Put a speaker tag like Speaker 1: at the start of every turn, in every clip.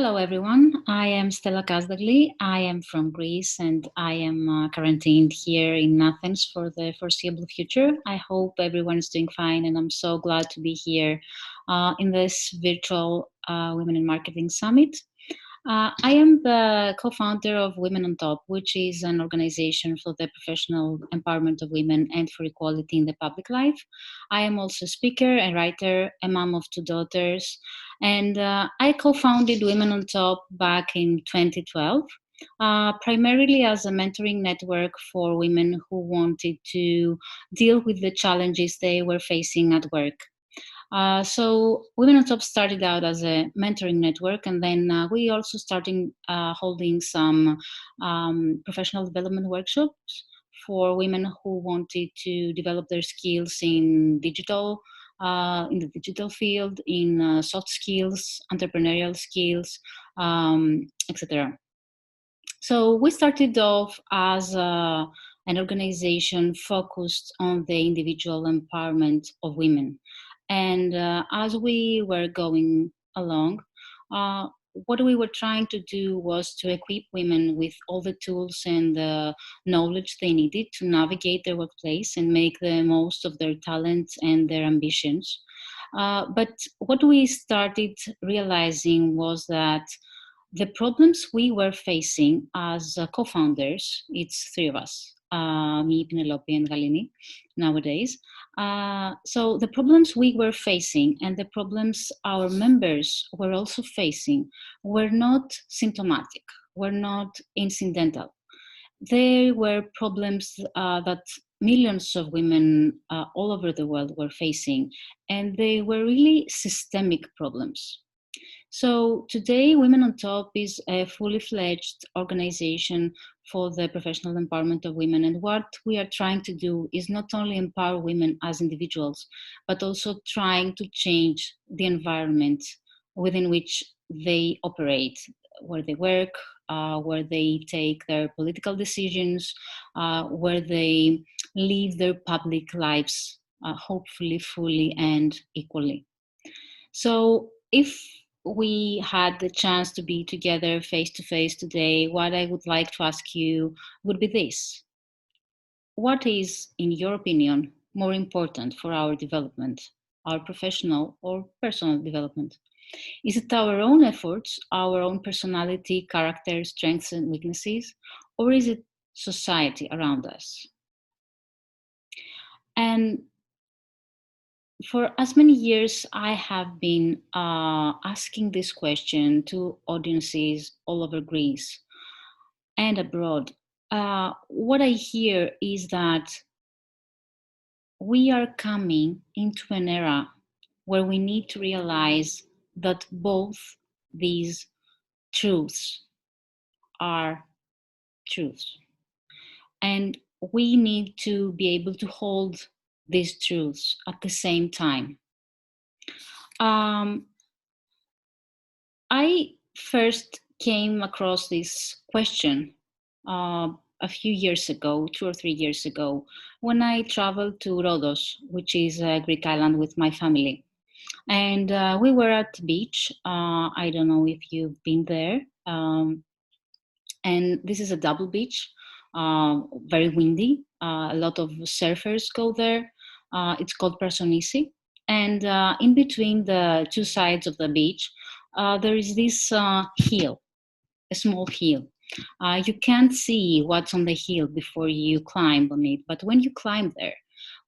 Speaker 1: Hello, everyone. I am Stella Kasdagli. I am from Greece and I am quarantined here in Athens for the foreseeable future. I hope everyone is doing fine, and I'm so glad to be here in this virtual Women in Marketing Summit. I am the co-founder of Women on Top, which is an organization for the professional empowerment of women and for equality in the public life. I am also a speaker, a writer, a mom of two daughters, and I co-founded Women on Top back in 2012. Primarily as a mentoring network for women who wanted to deal with the challenges they were facing at work. So Women on Top started out as a mentoring network, and then we also started holding some professional development workshops for women who wanted to develop their skills in the digital field, in soft skills, entrepreneurial skills, etc. So we started off as an organization focused on the individual empowerment of women. And as we were going along, what we were trying to do was to equip women with all the tools and the knowledge they needed to navigate their workplace and make the most of their talents and their ambitions. But what we started realizing was that the problems we were facing as co-founders, it's three of us, me, Penelope, and Galini, nowadays. So the problems we were facing and the problems our members were also facing were not symptomatic, were not incidental. They were problems that millions of women all over the world were facing, and they were really systemic problems. So today, Women on Top is a fully fledged organization for the professional empowerment of women. And what we are trying to do is not only empower women as individuals, but also trying to change the environment within which they operate, where they work, where they take their political decisions, where they live their public lives, hopefully fully and equally. So if we had the chance to be together face to face today, what I would like to ask you would be this. What is, in your opinion, more important for our development, our professional or personal development? Is it our own efforts, our own personality, character, strengths, and weaknesses, or is it society around us? And for as many years, I have been asking this question to audiences all over Greece and abroad. What I hear is that we are coming into an era where we need to realize that both these truths are truths. And we need to be able to hold these truths at the same time. I first came across this question a few years ago, 2 or 3 years ago, when I traveled to Rhodos, which is a Greek island, with my family. And we were at the beach. I don't know if you've been there. And this is a double beach, very windy. A lot of surfers go there. It's called Personisi. And in between the two sides of the beach, there is this hill, a small hill. You can't see what's on the hill before you climb on it, but when you climb there,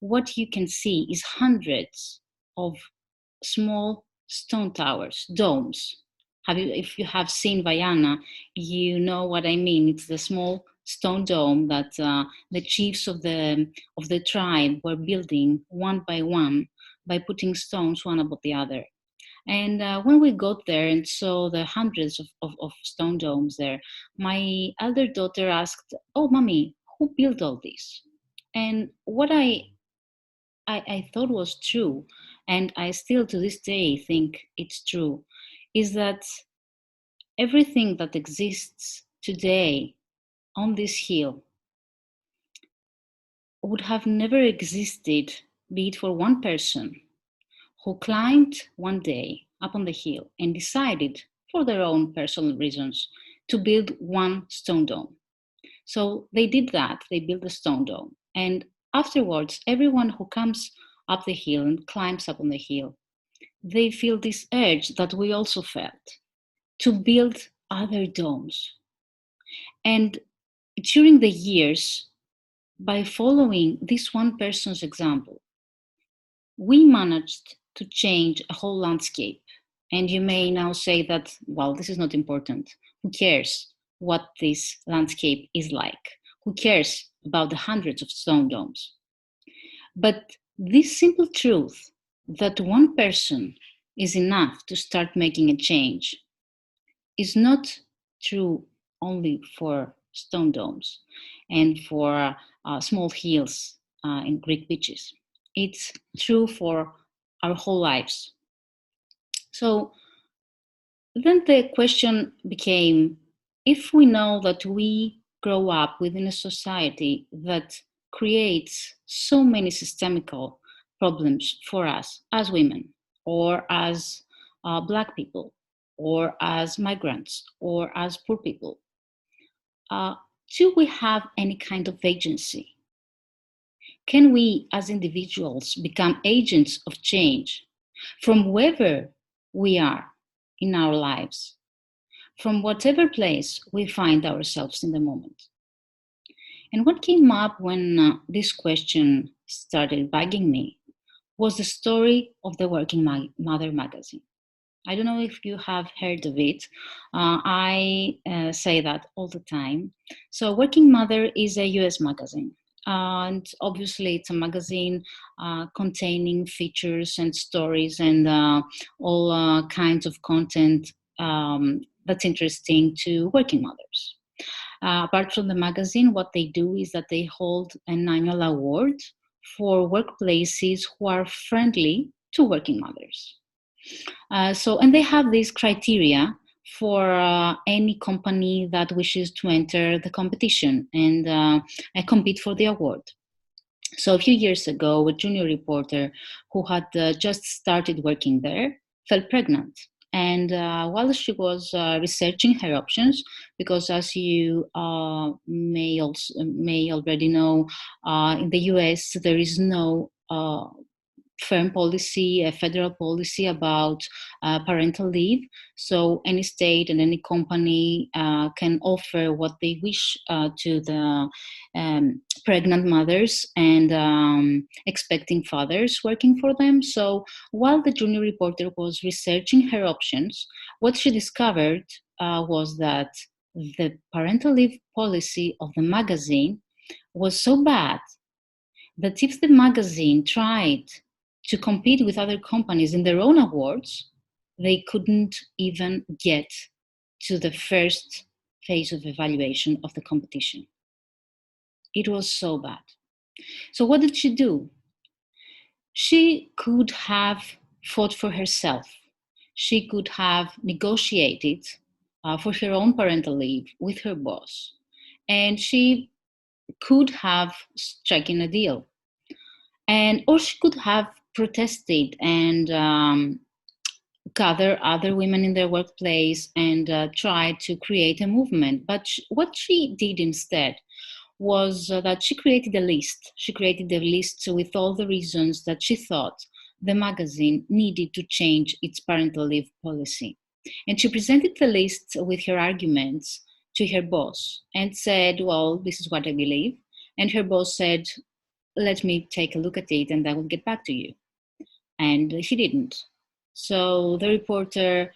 Speaker 1: what you can see is hundreds of small stone towers, domes. If you have seen Vaiana, you know what I mean. It's the small stone dome that the chiefs of the tribe were building one by putting stones one above the other. And when we got there and saw the hundreds of stone domes there, my elder daughter asked, "Oh, mommy, who built all this?" And what I thought was true, and I still to this day think it's true, is that everything that exists today on this hill would have never existed, be it for one person who climbed one day up on the hill and decided for their own personal reasons, to build one stone dome. So they did that, they built a stone dome. And afterwards, everyone who comes up the hill and climbs up on the hill, they feel this urge that we also felt to build other domes. And during the years, by following this one person's example, we managed to change a whole landscape. And you may now say that, well, this is not important. Who cares what this landscape is like? Who cares about the hundreds of stone domes? But this simple truth that one person is enough to start making a change is not true only for stone domes and for small hills in Greek beaches. It's true for our whole lives. So then the question became, if we know that we grow up within a society that creates so many systemical problems for us as women, or as Black people, or as migrants, or as poor people, do we have any kind of agency? Can we as individuals become agents of change from wherever we are in our lives, from whatever place we find ourselves in the moment? And what came up when this question started bugging me was the story of the Working Mother magazine. I don't know if you have heard of it. I say that all the time. So, Working Mother is a US magazine. And obviously, it's a magazine containing features and stories and all kinds of content that's interesting to working mothers. Apart from the magazine, what they do is that they hold an annual award for workplaces who are friendly to working mothers. And they have these criteria for any company that wishes to enter the competition and compete for the award. So a few years ago, a junior reporter who had just started working there fell pregnant. And while she was researching her options, because as you may already know, in the US there is no firm policy, a federal policy about parental leave. So any state and any company can offer what they wish to the pregnant mothers and expecting fathers working for them. So while the junior reporter was researching her options, what she discovered was that the parental leave policy of the magazine was so bad that if the magazine tried to compete with other companies in their own awards, they couldn't even get to the first phase of evaluation of the competition. It was so bad. So what did she do? She could have fought for herself. She could have negotiated for her own parental leave with her boss. And she could have stricken a deal. Or she could have protested and gather other women in their workplace and try to create a movement. But what she did instead was that she created a list. She created a list with all the reasons that she thought the magazine needed to change its parental leave policy. And she presented the list with her arguments to her boss and said, well, this is what I believe. And her boss said, let me take a look at it and I will get back to you. And she didn't. So the reporter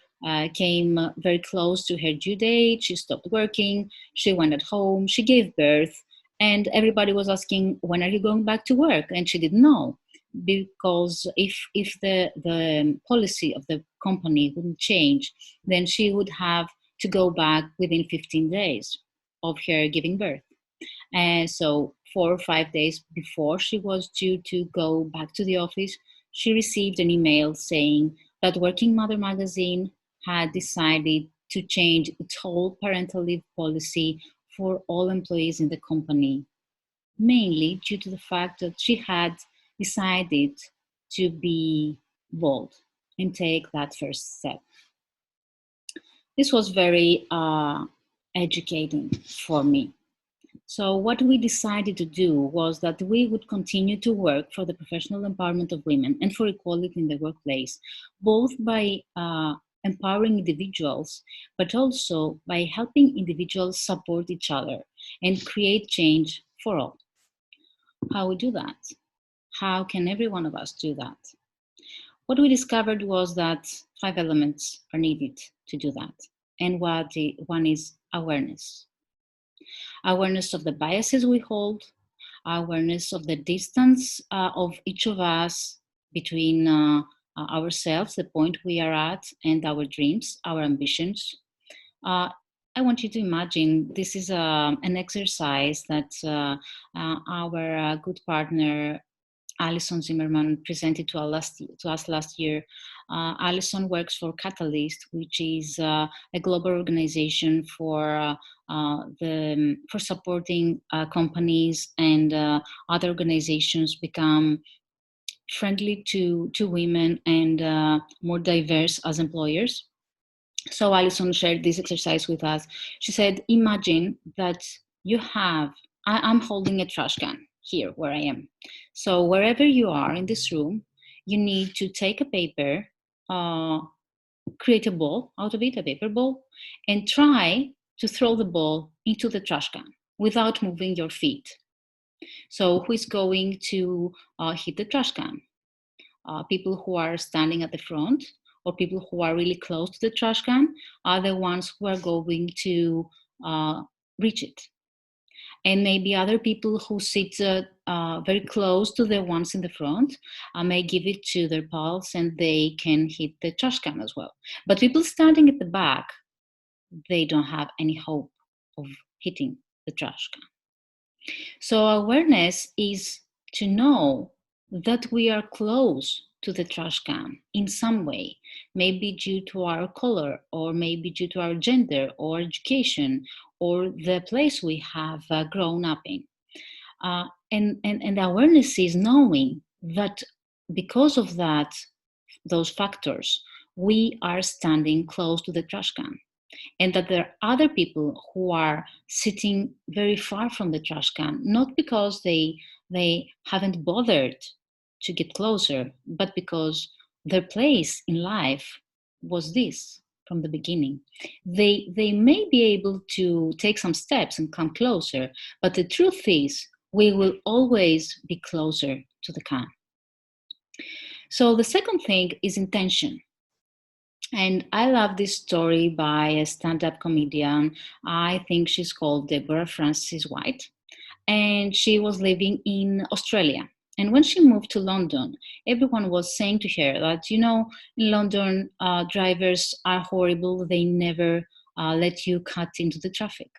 Speaker 1: came very close to her due date. She stopped working. She went at home. She gave birth. And everybody was asking, when are you going back to work? And she didn't know. Because if the policy of the company wouldn't change, then she would have to go back within 15 days of her giving birth. And so 4 or 5 days before she was due to go back to the office, she received an email saying that Working Mother magazine had decided to change its whole parental leave policy for all employees in the company, mainly due to the fact that she had decided to be bold and take that first step. This was very educating for me. So what we decided to do was that we would continue to work for the professional empowerment of women and for equality in the workplace, both by empowering individuals, but also by helping individuals support each other and create change for all. How we do that? How can every one of us do that? What we discovered was that 5 elements are needed to do that. And one is awareness. Awareness of the biases we hold, awareness of the distance of each of us between ourselves, the point we are at, and our dreams, our ambitions. I want you to imagine this is an exercise that our good partner Alison Zimmerman presented to us last year. Alison works for Catalyst, which is a global organization for supporting companies and other organizations become friendly to women and more diverse as employers. So Alison shared this exercise with us. She said, imagine that I'm holding a trash can here where I am. So wherever you are in this room, you need to take a paper, create a ball out of it, a paper ball, and try to throw the ball into the trash can without moving your feet. So who is going to hit the trash can? People who are standing at the front or people who are really close to the trash can are the ones who are going to reach it. And maybe other people who sit very close to the ones in the front may give it to their pals and they can hit the trash can as well. But people standing at the back, they don't have any hope of hitting the trash can. So awareness is to know that we are close to the trash can in some way, maybe due to our color, or maybe due to our gender, or education, or the place we have grown up in. And awareness is knowing that because of those factors, we are standing close to the trash can, and that there are other people who are sitting very far from the trash can, not because they haven't bothered to get closer, but because their place in life was this from the beginning. They may be able to take some steps and come closer, but the truth is we will always be closer to the can. So the second thing is intention. And I love this story by a stand-up comedian. I think she's called Deborah Francis White. And she was living in Australia. And when she moved to London, everyone was saying to her that, in London, drivers are horrible. They never let you cut into the traffic.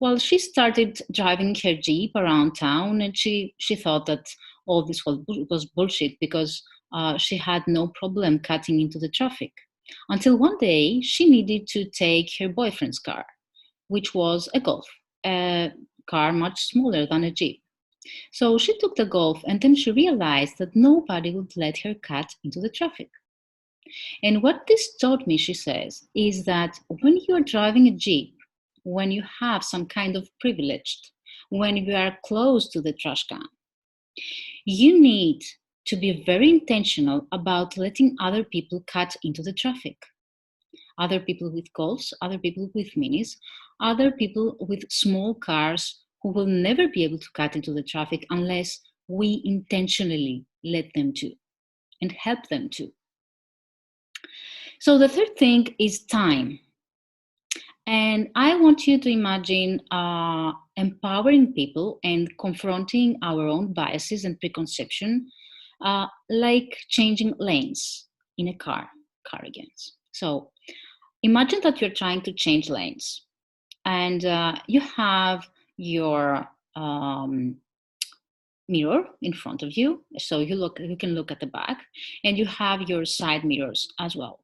Speaker 1: Well, she started driving her Jeep around town, and she thought that all this was bullshit because she had no problem cutting into the traffic. Until one day, she needed to take her boyfriend's car, which was a Golf, a car much smaller than a Jeep. So she took the Golf, and then she realized that nobody would let her cut into the traffic. And what this taught me, she says, is that when you're driving a Jeep, when you have some kind of privilege, when you are close to the trash can, you need to be very intentional about letting other people cut into the traffic. Other people with Golfs, other people with Minis, other people with small cars who will never be able to cut into the traffic unless we intentionally let them to and help them to. So the third thing is time. And I want you to imagine empowering people and confronting our own biases and preconception, like changing lanes in a car against. So imagine that you're trying to change lanes, and you have your mirror in front of you, so you can look at the back, and you have your side mirrors as well.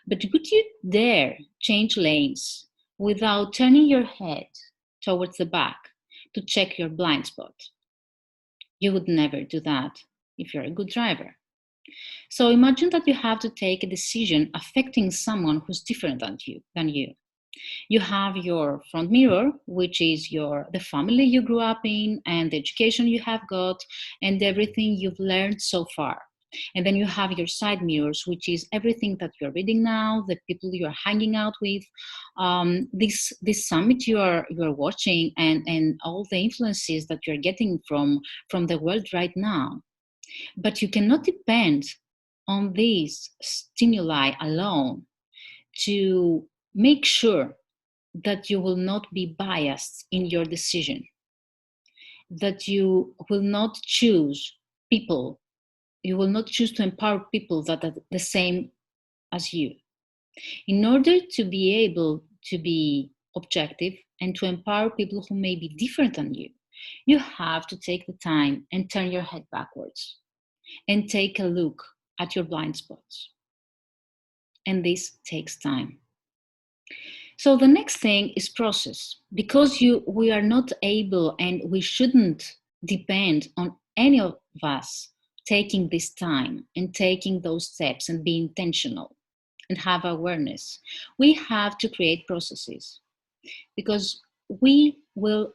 Speaker 1: But would you dare change lanes without turning your head towards the back to check your blind spot? You would never do that if you're a good driver. So imagine that you have to take a decision affecting someone who's different than you. You have your front mirror, which is the family you grew up in and the education you have got and everything you've learned so far. And then you have your side mirrors, which is everything that you're reading now, the people you're hanging out with, this summit you are watching, and all the influences that you're getting from the world right now. But you cannot depend on these stimuli alone to make sure that you will not be biased in your decision, that you will not choose people, you will not choose to empower people that are the same as you. In order to be able to be objective and to empower people who may be different than you have to take the time and turn your head backwards and take a look at your blind spots. And this takes time. So the next thing is process. Because we are not able and we shouldn't depend on any of us taking this time and taking those steps and be intentional and have awareness. We have to create processes because we will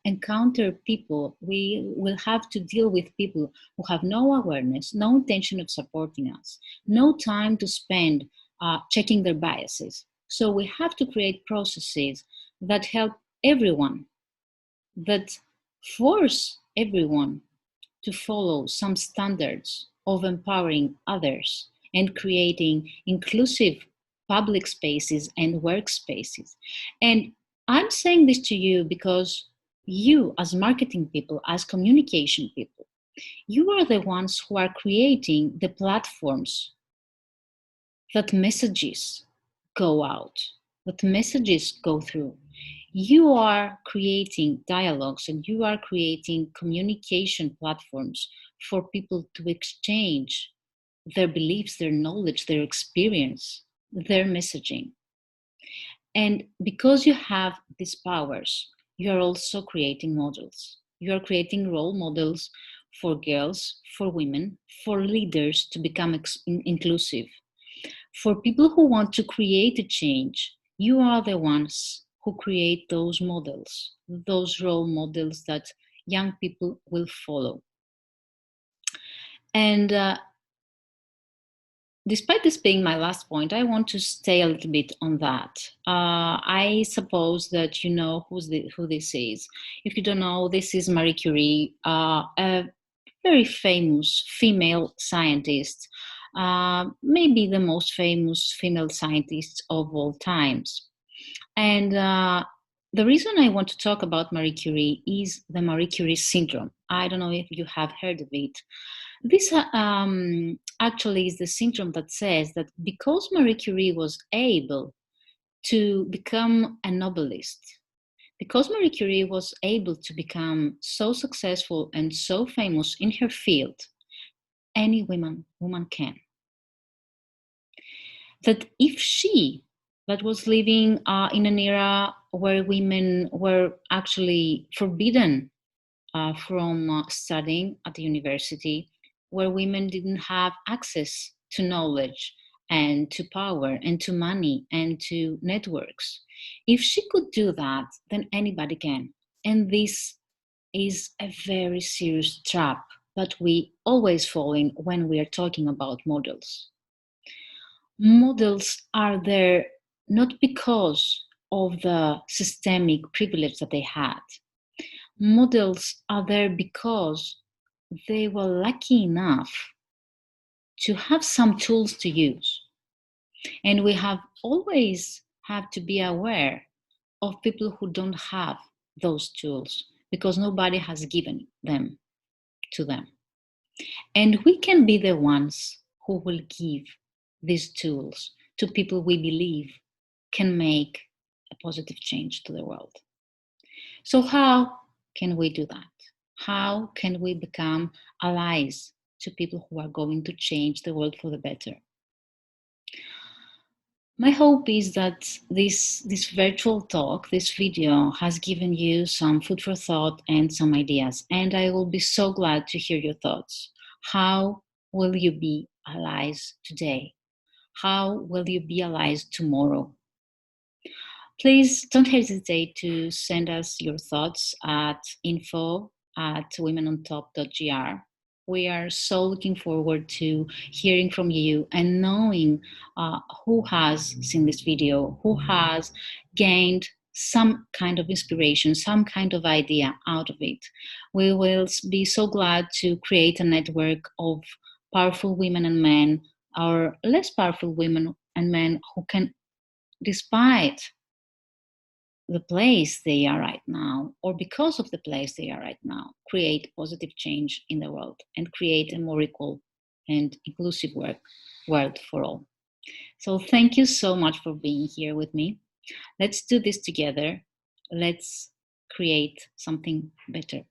Speaker 1: encounter people, we will have to deal with people who have no awareness, no intention of supporting us, no time to spend checking their biases. So we have to create processes that help everyone, that force everyone to follow some standards of empowering others and creating inclusive public spaces and workspaces. And I'm saying this to you because you, as marketing people, as communication people, you are the ones who are creating the platforms that messages go out, that messages go through. You are creating dialogues and you are creating communication platforms for people to exchange their beliefs, their knowledge, their experience, their messaging. And because you have these powers, you are also creating models. You are creating role models for girls, for women, for leaders to become inclusive. For people who want to create a change, you are the ones who create those models, those role models that young people will follow. And despite this being my last point, I want to stay a little bit on that. I suppose that you know who this is. If you don't know, this is Marie Curie, a very famous female scientist, maybe the most famous female scientist of all times. And the reason I want to talk about Marie Curie is the Marie Curie syndrome. I don't know if you have heard of it. This actually is the syndrome that says that because Marie Curie was able to become a Nobelist, because Marie Curie was able to become so successful and so famous in her field, any woman can. That if she, that was living in an era where women were actually forbidden from studying at the university, where women didn't have access to knowledge and to power and to money and to networks. If she could do that, then anybody can. And this is a very serious trap that we always fall in when we are talking about models. Models are there not because of the systemic privilege that they had. Models are there because they were lucky enough to have some tools to use. And we have always have to be aware of people who don't have those tools because nobody has given them to them. And we can be the ones who will give these tools to people we believe can make a positive change to the world. So how can we do that? How can we become allies to people who are going to change the world for the better? My hope is that this virtual talk, this video, has given you some food for thought and some ideas. And I will be so glad to hear your thoughts. How will you be allies today? How will you be allies tomorrow? Please don't hesitate to send us your thoughts at info@womenontop.gr. We are so looking forward to hearing from you and knowing who has seen this video, who has gained some kind of inspiration, some kind of idea out of it. We will be so glad to create a network of powerful women and men, or less powerful women and men, who can, despite the place they are right now, or because of the place they are right now, create positive change in the world and create a more equal and inclusive world for all. So thank you so much for being here with me. Let's do this together. Let's create something better